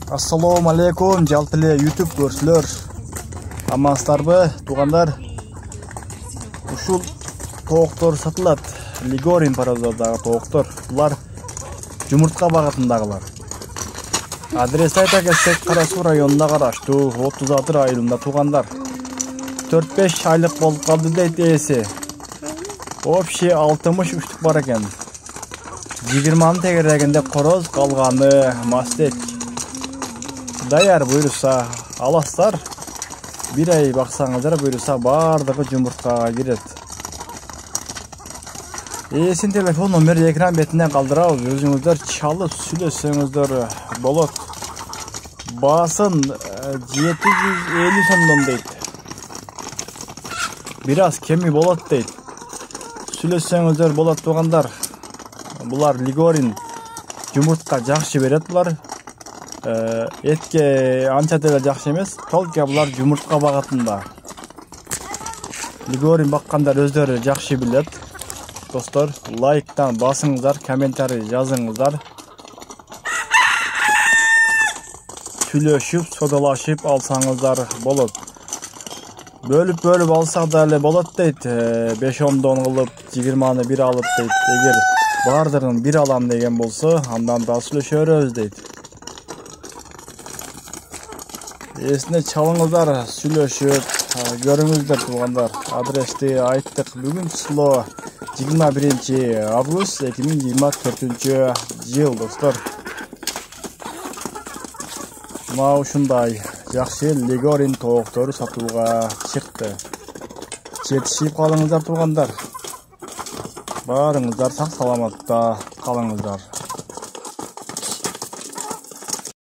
Assalamu alaikum жалпыле YouTube көршілер. Амансыздарбы, туғандар. Ушул тоқтор сатылат. Лигорин паразитадағы тоқтор. Бұлар жұмыртқа бағытындағылар. Адрес айта кетсек, Карасу районына қараштуу 36 айылында туғандар. 4-5 айлық болып қалды дейт ээси. Общий 60 үштік бар екен. 20 тегерегенде қороз қалғаны мастет. Даяр бұйырса аластар. Bir ай бақсаңыздар бұйырса бардығы жұмыртқаға кирет. Ээсин телефон номер экран бетинен калдырабыз. Өзүңүздөр чалып сүйлөсөңүздөр болот. Баасын 750 сомдон дейт. Бир аз кеми болот дейт. Сүйлөсөңүздөр болот тугандар. Булар Лигорин жұмыртқа жакшы берет булар. Этке анча деле жакшы эмес, толку булар жұмыртқа багатында. Лигорин баккандар өздөрү жакшы билет. Достор, лайктан басыңыздар, комментарий жазыңыздар. Сүйлөшүп, содалашып алсаңыздар болот. Бөлүп алсак да эле болот дейт. 5-10 кылып 20-ны бир алып дейт. Эгер бардырын бир алам деген болсо, андан да сүйлөшөрөбүз дейт. Эсине чалыңыздар, сүйлөшүп, көрүңүздөр тугандар. Адрести айттык. Бүгүн число 21 август 2024 жыл, достор. Мына ушундай жакшы Лигорин тооктору сатууга чыкты. Жетишип калыңыздар тугандар. Барыңыздар сак саламатта калыңыздар.